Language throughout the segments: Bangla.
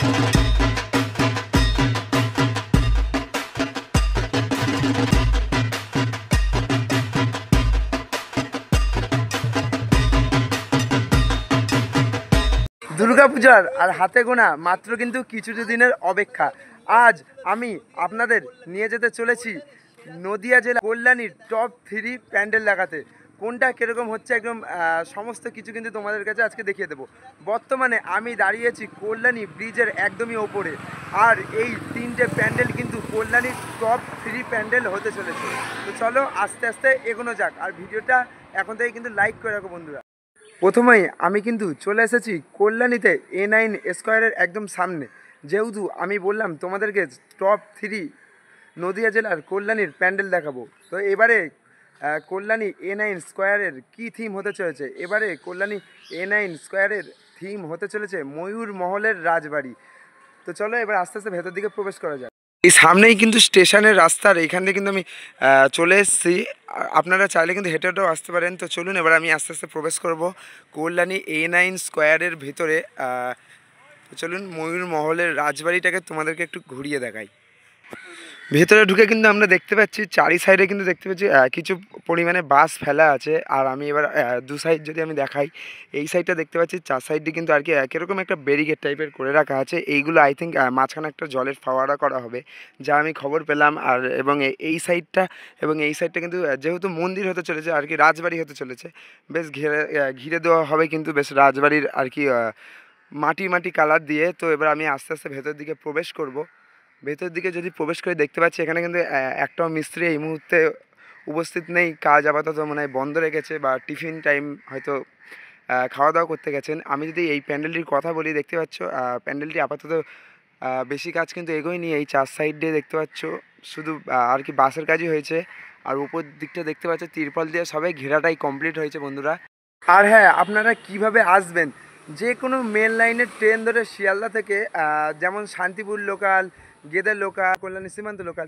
দুর্গাপূজার আর হাতে গোনা মাত্র কিন্তু কিছু দিনের অপেক্ষা। আজ আমি আপনাদের নিয়ে যেতে চলেছি নদিয়া জেলা কল্যাণীর টপ 3 প্যান্ডেল দেখাতে। কোনটা কীরকম হচ্ছে একদম সমস্ত কিছু কিন্তু তোমাদের কাছে আজকে দেখিয়ে দেবো। বর্তমানে আমি দাঁড়িয়েছি কল্যাণী ব্রিজের একদমই ওপরে, আর এই 3টে প্যান্ডেল কিন্তু কল্যাণীর টপ 3 প্যান্ডেল হতে চলেছে। তো চলো আস্তে আস্তে এগোনো যাক, আর ভিডিওটা এখন থেকে কিন্তু লাইক করে রাখো বন্ধুরা। প্রথমেই আমি কিন্তু চলে এসেছি কল্যাণীতে A9 স্কোয়ারের একদম সামনে। যেহেতু আমি বললাম তোমাদেরকে টপ 3 নদিয়া জেলার কল্যাণীর প্যান্ডেল দেখাবো, তো এবারে কল্যাণী A9 স্কোয়ারের কী থিম হতে চলেছে, এবারে কল্যাণী A9 স্কোয়ারের থিম হতে চলেছে ময়ূর মহলের রাজবাড়ি। তো চলো এবার আস্তে আস্তে ভেতর দিকে প্রবেশ করা যায়। এই সামনেই কিন্তু স্টেশনের রাস্তার এইখান থেকে কিন্তু আমি চলে এসেছি। আপনারা চাইলে কিন্তু হেঁটে হেঁটেও আসতে পারেন। তো চলুন এবার আমি আস্তে আস্তে প্রবেশ করব কল্যাণী A9 স্কোয়ারের ভিতরে। চলুন ময়ূর মহলের রাজবাড়িটাকে তোমাদেরকে একটু ঘুরিয়ে দেখাই। ভেতরে ঢুকে কিন্তু আমরা দেখতে পাচ্ছি চারি সাইডে কিন্তু দেখতে পাচ্ছি কিছু পরিমাণে বাস ফেলা আছে। আর আমি এবার দু সাইড যদি আমি দেখাই, এই সাইডটা দেখতে পাচ্ছি, চার সাইডে কিন্তু আর কি কীরকম একটা ব্যারিকেড টাইপের করে রাখা আছে। এইগুলো আই থিঙ্ক মাঝখানে একটা জলের ফাওয়ারা করা হবে, যা আমি খবর পেলাম। আর এবং এই সাইডটা কিন্তু যেহেতু মন্দির হতে চলেছে আর কি, রাজবাড়ি হতে চলেছে, বেশ ঘিরে দেওয়া হবে কিন্তু বেশ রাজবাড়ির আর কি মাটি কালার দিয়ে। তো এবার আমি আস্তে আস্তে ভেতর দিকে প্রবেশ করব। ভেতর দিকে যদি প্রবেশ করে দেখতে পাচ্ছি এখানে কিন্তু একটাও মিস্ত্রি এই মুহূর্তে উপস্থিত নেই। কাজ আপাতত মনে হয় বন্ধ রেখেছে, বা টিফিন টাইম হয়তো খাওয়া দাওয়া করতে গেছেন। আমি যদি এই প্যান্ডেলটির কথা বলি, দেখতে পাচ্ছ প্যান্ডেলটি আপাতত বেশি কাজ কিন্তু এগোয়নি। এই চার সাইড দিয়ে দেখতে পাচ্ছ শুধু আর কি বাসের কাজই হয়েছে। আর উপর দিকটা দেখতে পাচ্ছ তিরপল দিয়ে সবাই ঘেরাটাই কমপ্লিট হয়েছে বন্ধুরা। আর হ্যাঁ, আপনারা কিভাবে আসবেন, যে কোনো মেন লাইনের ট্রেন ধরে শিয়ালদা থেকে যেমন শান্তিপুর লোকাল, গেদের লোকাল, কল্যাণী সীমান্ত লোকাল,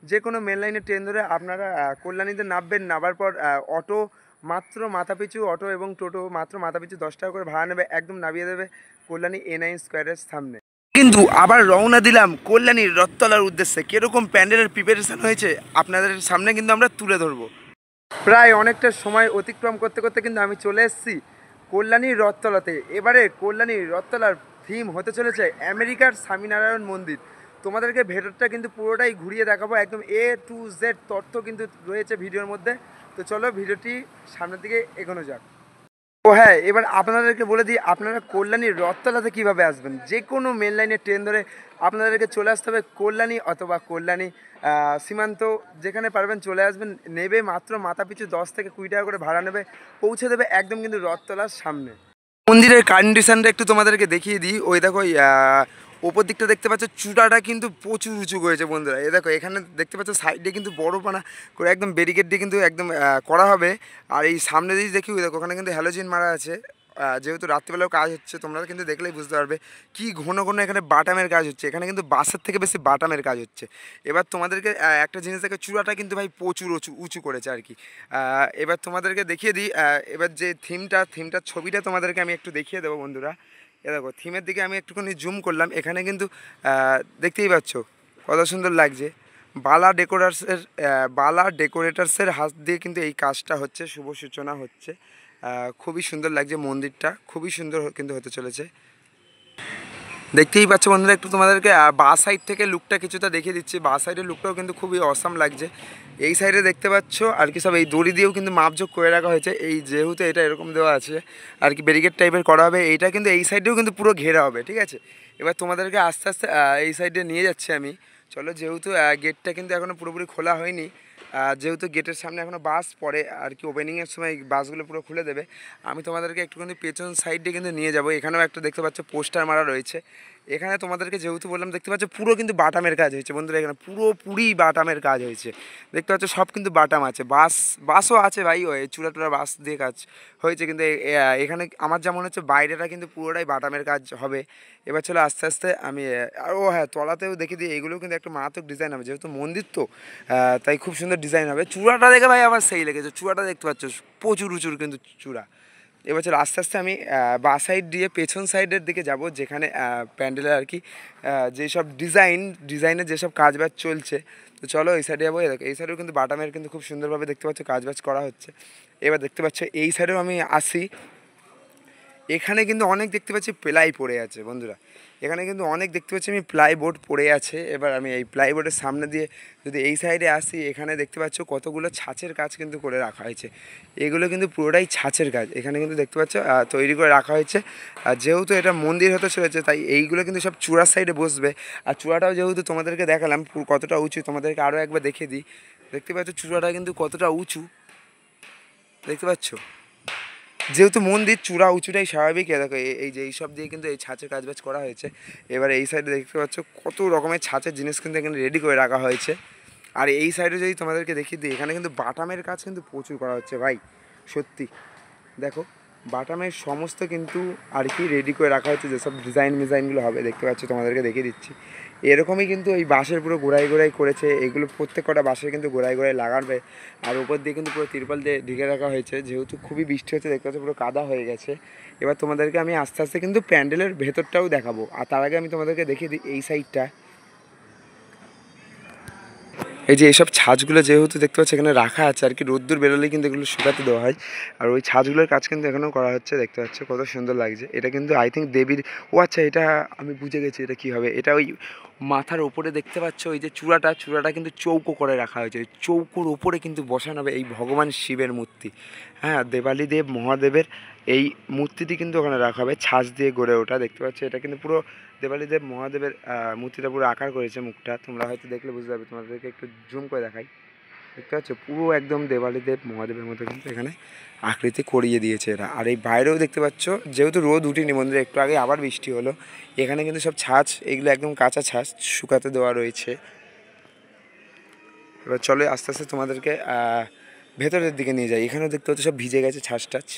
যে কোনো মেন লাইনের ট্রেন ধরে আপনারা কল্যাণীতে নামবেন। নামার পর অটো মাত্র মাথাপিছু, অটো এবং টোটো মাত্র মাথাপিছু 10 টাকা করে ভাড়া নেবে, একদম নামিয়ে দেবে কল্যাণী A9 স্কোয়ারের সামনে। কিন্তু আবার রওনা দিলাম কল্যাণীর রথতলার উদ্দেশ্যে। কীরকম প্যান্ডেলের প্রিপারেশান হয়েছে আপনাদের সামনে কিন্তু আমরা তুলে ধরবো। প্রায় অনেকটা সময় অতিক্রম করতে করতে কিন্তু আমি চলে এসেছি কল্যাণীর রথতলাতে। এবারে কল্যাণীর রথতলার থিম হতে চলেছে আমেরিকার স্বামীনারায়ণ মন্দির। তোমাদেরকে ভেতরটা কিন্তু পুরোটাই ঘুরিয়ে দেখাবো, একদম A to Z তথ্য কিন্তু রয়েছে ভিডিওর মধ্যে। তো চলো ভিডিওটি সামনের দিকে এগোনো যাক। ও হ্যাঁ, এবার আপনাদেরকে বলে দিই আপনারা কল্যাণীর রথতলাতে কীভাবে আসবেন। যে কোনো মেন লাইনের ট্রেন ধরে আপনাদেরকে চলে আসতে হবে কল্যাণী, অথবা কল্যাণী সীমান্ত, যেখানে পারবেন চলে আসবেন। নেবে মাত্র মাথাপিছু 10 থেকে 20 টাকা করে ভাড়া নেবে, পৌঁছে দেবে একদম কিন্তু রথতলার সামনে। মন্দিরের কন্ডিশনটা একটু তোমাদেরকে দেখিয়ে দিই। ওই দেখো ওপর দিকটা দেখতে পাচ্ছ, চূড়াটা কিন্তু প্রচুর উঁচু করেছে বন্ধুরা। এই দেখো এখানে দেখতে পাচ্ছ সাইডে কিন্তু বড় পানা করে একদম ব্যারিকেড দিয়ে কিন্তু একদম করা হবে। আর এই সামনে যদি দেখি, ওই দেখো ওখানে কিন্তু হ্যালোজিন মারা আছে। যেহেতু রাত্রিবেলাও কাজ হচ্ছে, তোমরা কিন্তু দেখলেই বুঝতে পারবে কি ঘন ঘন এখানে বাটামের কাজ হচ্ছে। এখানে কিন্তু বাসের থেকে বেশি বাটামের কাজ হচ্ছে। এবার তোমাদেরকে একটা জিনিস দেখে, চূড়াটা কিন্তু ভাই প্রচুর উঁচু করেছে আর কি। এবার তোমাদেরকে দেখিয়ে দিই, এবার যে থিমটার ছবিটা তোমাদেরকে আমি একটু দেখিয়ে দেবো বন্ধুরা। এ দেখো থিমের দিকে আমি একটুখানি জুম করলাম, এখানে কিন্তু দেখতেই পাচ্ছ কত সুন্দর লাগছে। বালা ডেকোরেটার্সের হাত দিয়ে কিন্তু এই কাজটা হচ্ছে, শুভ সূচনা হচ্ছে। খুবই সুন্দর লাগছে মন্দিরটা, খুবই সুন্দর কিন্তু হতে চলেছে। দেখতেই পাচ্ছ বন্ধুরা, একটু তোমাদেরকে বাঁ সাইড থেকে লুকটা কিছুটা দেখিয়ে দিচ্ছি। বাঁ সাইডের লুকটাও কিন্তু খুবই অসাম লাগছে। এই সাইডে দেখতে পাচ্ছ আর কি সব এই দড়ি দিয়েও কিন্তু মাপঝোক করে রাখা হয়েছে। এই যেহেতু এটা এরকম দেওয়া আছে আর কি, ব্যারিকেড টাইপের করা হবে। এইটা কিন্তু এই সাইডেও কিন্তু পুরো ঘেরা হবে, ঠিক আছে। এবার তোমাদেরকে আস্তে আস্তে এই সাইডে নিয়ে যাচ্ছি আমি। চলো, যেহেতু গেটটা কিন্তু এখনও পুরোপুরি খোলা হয়নি, যেহেতু গেটের সামনে এখনও বাস পড়ে আর কি, ওপেনিংয়ের সময় বাসগুলো পুরো খুলে দেবে। আমি তোমাদেরকে একটুখানি পেছন সাইডে কিন্তু নিয়ে যাবো। এখানেও একটা দেখতে পাচ্ছ পোস্টার মারা রয়েছে। এখানে তোমাদেরকে যেহেতু বললাম, দেখতে পাচ্ছ পুরো কিন্তু বাটামের কাজ হয়েছে বন্ধুরা। এখানে পুরোপুরি বাটামের কাজ হয়েছে, দেখতে পাচ্ছ সব কিন্তু বাটাম আছে। বাসও আছে ভাই, ওই চূড়া বাস দিয়ে কাজ হয়েছে। কিন্তু এখানে আমার যা মনে হচ্ছে বাইরেটা কিন্তু পুরোটাই বাটামের কাজ হবে। এবার চলো আস্তে আস্তে আমি ও হ্যাঁ, তলাতেও দেখে দিই, এইগুলোও কিন্তু একটা মারাত্মক ডিজাইন হবে, যেহেতু মন্দির তো তাই খুব সুন্দর ডিজাইন হবে। চূড়াটা দেখে ভাই আমার সেই লেগেছে। চূড়াটা দেখতে পাচ্ছ প্রচুর উঁচুর কিন্তু চূড়া। এবার চলো আস্তে আস্তে আমি বা সাইড দিয়ে পেছন সাইডের দিকে যাব, যেখানে প্যান্ডেলের আর কি যেসব ডিজাইনের যেসব কাজবাজ চলছে। তো চলো এই সাইডে যাবো। এই সাইডেও কিন্তু বাটামের কিন্তু খুব সুন্দরভাবে দেখতে পাচ্ছ কাজবাজ করা হচ্ছে। এবার দেখতে পাচ্ছ এই সাইডেও আমি আসি, এখানে কিন্তু অনেক দেখতে পাচ্ছি প্লাই পড়ে আছে বন্ধুরা। এখানে কিন্তু অনেক দেখতে পাচ্ছি আমি প্লাইবোর্ড পড়ে আছে। এবার আমি এই প্লাইবোর্ডের সামনে দিয়ে যদি এই সাইডে আসি, এখানে দেখতে পাচ্ছ কতগুলো ছাঁচের কাজ কিন্তু করে রাখা হয়েছে। এগুলো কিন্তু পুরোটাই ছাঁচের কাজ। এখানে কিন্তু দেখতে পাচ্ছ তৈরি করে রাখা হয়েছে। আর যেহেতু এটা মন্দির হতে চলেছে, তাই এইগুলো কিন্তু সব চূড়ার সাইডে বসবে। আর চূড়াটাও যেহেতু তোমাদেরকে দেখালাম কতটা উঁচু, তোমাদেরকে আরও একবার দেখিয়ে দিই। দেখতে পাচ্ছ চূড়াটা কিন্তু কতটা উঁচু, দেখতে পাচ্ছ। যেহেতু মন্দির চূড়া উঁচুটাই স্বাভাবিক। দেখো এই যে এইসব দিয়ে কিন্তু এই ছাঁচের কাজবাজ করা হয়েছে। এবার এই সাইডে দেখতে পাচ্ছ কত রকমের ছাঁচের জিনিস কিন্তু এখানে রেডি করে রাখা হয়েছে। আর এই সাইডে যদি তোমাদেরকে দেখিয়ে দিই, এখানে কিন্তু বাটামের কাজ কিন্তু প্রচুর করা হচ্ছে ভাই, সত্যি। দেখো বাটামের সমস্ত কিন্তু আর কি রেডি করে রাখা হচ্ছে, যেসব ডিজাইনগুলো হবে দেখতে পাচ্ছ, তোমাদেরকে দেখিয়ে দিচ্ছি। এরকমই কিন্তু এই বাঁশের পুরো গোড়ায় করেছে। এগুলো প্রত্যেক কটা বাঁশের কিন্তু গোড়ায় লাগাবে। আর উপর দিয়ে কিন্তু পুরো তিরপল দিয়ে ঢেকে রাখা হয়েছে। যেহেতু খুবই বৃষ্টি হচ্ছে, দেখতে পাচ্ছ পুরো কাদা হয়ে গেছে। এবার তোমাদেরকে আমি আস্তে আস্তে কিন্তু প্যান্ডেলের ভেতরটাও দেখাবো। আর তার আগে আমি তোমাদেরকে দেখিয়ে দিই এই সাইডটা। এই যে এইসব ছাঁচগুলো যেহেতু দেখতে পাচ্ছি এখানে রাখা আছে আর কি, রোদ্দুর বেরোলেই কিন্তু এগুলো শুকাতে দেওয়া হয়। আর ওই ছাঁচগুলোর কাজ কিন্তু এখনও করা হচ্ছে, দেখতে পাচ্ছ কত সুন্দর লাগছে। এটা কিন্তু আই থিঙ্ক দেবীর, ও আচ্ছা এটা আমি বুঝে গেছি এটা কী হবে। এটা ওই মাথার ওপরে দেখতে পাচ্ছ ওই যে চূড়াটা কিন্তু চৌকো করে রাখা হয়েছে। ওই চৌকোর ওপরে কিন্তু বসানো হবে এই ভগবান শিবের মূর্তি। হ্যাঁ, দেবালী দেব মহাদেবের এই মূর্তিটি কিন্তু ওখানে রাখা হবে, ছাঁচ দিয়ে গড়ে ওঠা। দেখতে পাচ্ছ এটা কিন্তু পুরো দেবালীদেব মহাদেবের মূর্তিটা পুরো আকার করেছে মুখটা। তোমরা হয়তো দেখলে বুঝতে পারবে, তোমাদেরকে একটু জুম করে দেখাই। দেখতে পাচ্ছ পুরো একদম দেবালীদেব মহাদেবের মতো কিন্তু এখানে আকৃতি করিয়ে দিয়েছে এরা। আর এই বাইরেও দেখতে পাচ্ছ, যেহেতু রোদ উঠেনি মন্দিরে, একটু আগে আবার বৃষ্টি হলো, এখানে কিন্তু সব ছাঁচ, এগুলো একদম কাঁচা ছাঁচ শুকাতে দেওয়া রয়েছে। এবার চলো আস্তে আস্তে তোমাদেরকে ভেতরের দিকে নিয়ে যাই। এখানেও দেখতে পাচ্ছ সব ভিজে গেছে ছাঁচ টাচ।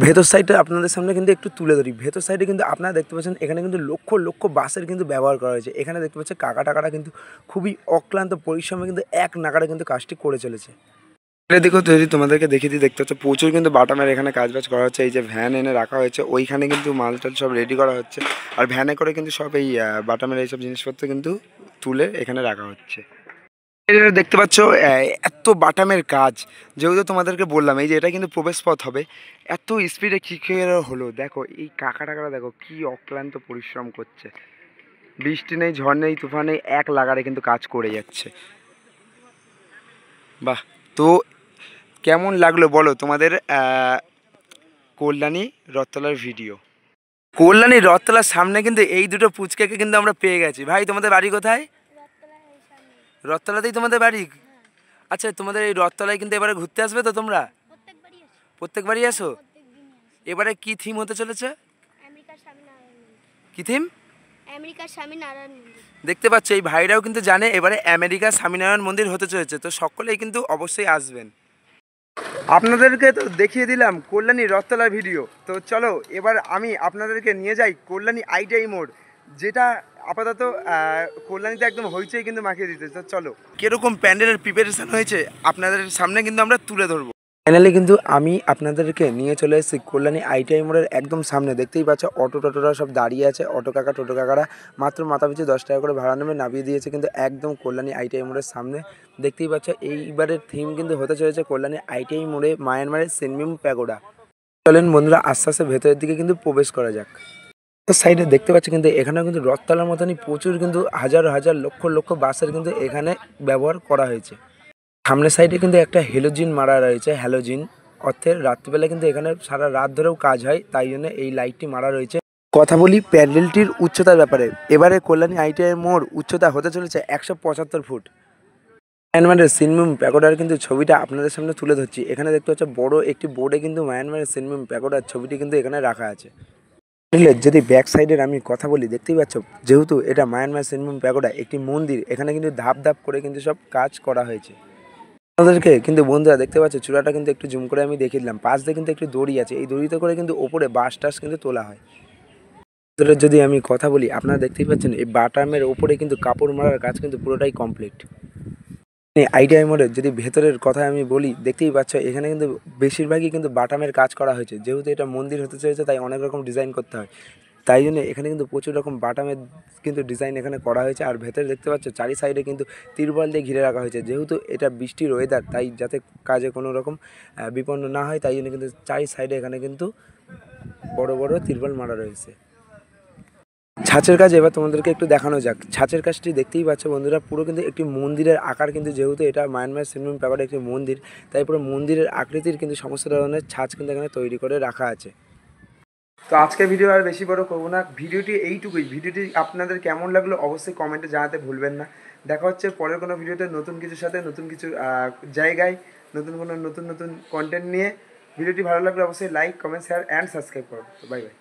ভেতর সাইডটা আপনাদের সামনে কিন্তু একটু তুলে ধরি। ভেতর সাইডে কিন্তু আপনারা দেখতে পাচ্ছেন এখানে কিন্তু লক্ষ লক্ষ বাঁশের কিন্তু ব্যবহার করা হয়েছে। এখানে দেখতে পাচ্ছেন টাকাটা কিন্তু খুবই অক্লান্ত পরিশ্রমে কিন্তু এক নাগাড়ে কিন্তু কাজটি করে চলেছে। এটা দেখো যদি তোমাদেরকে দেখিয়ে দিই, দেখতে হচ্ছে প্রচুর কিন্তু বাটামের এখানে কাজবাজ করা হচ্ছে। এই যে ভ্যান এনে রাখা হয়েছে, ওইখানে কিন্তু মালটাল সব রেডি করা হচ্ছে। আর ভ্যানে করে কিন্তু সব এই বাটামের এইসব জিনিসপত্র কিন্তু তুলে এখানে রাখা হচ্ছে। এটা দেখতে পাচ্ছ এত বাটামের কাজ, যেহেতু তোমাদেরকে বললাম এই যে এটা কিন্তু প্রবেশ পথ হবে। এত স্পিডে কী করে হলো দেখো, এই টাকাটা দেখো কি অক্লান্ত পরিশ্রম করছে। বৃষ্টি নেই, ঝড় নেই, তুফান নেই, এক লাগারে কিন্তু কাজ করে যাচ্ছে। বাহ, তো কেমন লাগলো বলো তোমাদের কল্যাণী রথতলার ভিডিও। কল্যাণী রথতলার সামনে কিন্তু এই দুটো পুচকাকে কিন্তু আমরা পেয়ে গেছি। ভাই তোমাদের বাড়ি কোথায়? রথতলাতেই তোমাদের বাড়ি? আচ্ছা, তোমাদের এই রথতলায় কিন্তু এবারে ঘুরতে আসবে তো তোমরা? প্রত্যেকবারই আসো? এবারে কি থিম হতে চলেছে? কি থিম? দেখতে পাচ্ছ এই ভাইরাও কিন্তু জানে এবারে আমেরিকার স্বামীনারায়ণ মন্দির হতে চলেছে। তো সকলেই কিন্তু অবশ্যই আসবেন। আপনাদেরকে তো দেখিয়ে দিলাম কল্যাণী রথতলার ভিডিও। তো চলো এবার আমি আপনাদেরকে নিয়ে যাই কল্যাণী আইটিআই মোড়, যেটা আপাতত কল্যাণীতে একদম হইচই কিন্তু মাখিয়ে দিতে। তো চলো কীরকম প্যান্ডেলের প্রিপারেশান হয়েছে আপনাদের সামনে কিন্তু আমরা তুলে ধরবো। ফাইনালি কিন্তু আমি আপনাদেরকে নিয়ে চলে এসেছি কল্যাণী আইটিআই মোড়ের একদম সামনে। দেখতেই পাচ্ছ টোটোরা সব দাঁড়িয়ে আছে। টোটো কাকারা মাত্র মাথাপিছু 10 টাকা করে ভাড়া নেমে নামিয়ে দিয়েছে কিন্তু একদম কল্যাণী আইটিআই মোড়ের সামনে। দেখতেই পাচ্ছ এইবারের থিম কিন্তু হতে চলেছে কল্যাণী আইটিআই মোড়ে মায়ানমারের সেনমিম প্যাগোডা। চলেন বন্ধুরা আস্তে আস্তে ভেতরের দিকে কিন্তু প্রবেশ করা যাক। সাইডে দেখতে পাচ্ছি কিন্তু এখানেও কিন্তু রথতলার মতনই প্রচুর কিন্তু হাজার হাজার লক্ষ লক্ষ বাসের কিন্তু এখানে ব্যবহার করা হয়েছে। সামনের সাইডে কিন্তু একটা হ্যালোজিন মারা রয়েছে। হ্যালোজিন অর্থের রাত্রিবেলা কিন্তু এখানে সারা রাত ধরেও কাজ হয়, তাই জন্য এই লাইটটি মারা রয়েছে। কথা বলি প্যান্ডেলটির উচ্চতার ব্যাপারে। এবারে কল্যাণী আইটিআই মোড় উচ্চতা হতে চলেছে 175 ফুট। মায়ানমারের সেনমিম প্যাগোডার কিন্তু ছবিটা আপনাদের সামনে তুলে ধরছি। এখানে দেখতে পাচ্ছ বড় একটি বোর্ডে কিন্তু মায়ানমারের সেনমিম প্যাগোডার ছবিটি কিন্তু এখানে রাখা আছে। যদি ব্যাক সাইডের আমি কথা বলি, দেখতেই পাচ্ছ যেহেতু এটা মায়ানমার সেনমিম প্যাগোডা একটি মন্দির, এখানে কিন্তু ধাপ ধাপ করে কিন্তু সব কাজ করা হয়েছে। আপনাদেরকে কিন্তু বন্ধুরা দেখতে পাচ্ছ চূড়াটা কিন্তু একটু জুম করে আমি দেখিয়ে দিলাম। পাশ দিয়ে কিন্তু একটু দড়ি আছে, এই দড়িতে করে কিন্তু ওপরে বাঁশ টাস কিন্তু তোলা হয়। যদি আমি কথা বলি, আপনারা দেখতেই পাচ্ছেন এই বাটামের ওপরে কিন্তু কাপড় মারার কাজ কিন্তু পুরোটাই কমপ্লিট। আইটিআই মোড়ের যদি ভেতরের কথা আমি বলি, দেখতেই পাচ্ছ এখানে কিন্তু বেশিরভাগই কিন্তু বাটামের কাজ করা হয়েছে। যেহেতু এটা মন্দির হতে চলেছে তাই অনেক রকম ডিজাইন করতে হয়। তাই জন্য এখানে কিন্তু প্রচুর রকম বাটামের কিন্তু ডিজাইন এখানে করা হয়েছে। আর ভেতরে দেখতে পাচ্ছ চারি সাইডে কিন্তু তিরপল দিয়ে ঘিরে রাখা হয়েছে। যেহেতু এটা বৃষ্টির ওয়েদার তাই যাতে কাজে কোনো রকম বিপন্ন না হয় তাই জন্য কিন্তু চারি সাইডে এখানে কিন্তু বড় বড় তিরপল মারা রয়েছে। ছাঁচের কাজ এবার তোমাদেরকে একটু দেখানো যাক। ছাঁচের কাজটি দেখতেই পাচ্ছ বন্ধুরা, পুরো কিন্তু একটি মন্দিরের আকার, কিন্তু যেহেতু এটা মায়ানমার সিনমেন ব্যাপারে একটি মন্দির তাই পুরো মন্দিরের আকৃতির কিন্তু সমস্ত ধরনের ছাঁচ কিন্তু এখানে তৈরি করে রাখা আছে। তো আজকের ভিডিও আর বেশি বড় করবো না, ভিডিওটি এইটুকুই। ভিডিওটি আপনাদের কেমন লাগলো অবশ্যই কমেন্টে জানাতে ভুলবেন না। দেখা হচ্ছে পরের কোনো ভিডিওতে নতুন কিছুর সাথে, নতুন কিছু জায়গায়, নতুন নতুন কন্টেন্ট নিয়ে। ভিডিওটি ভালো লাগলে অবশ্যই like, comment, share and subscribe করো। তো বাই বাই।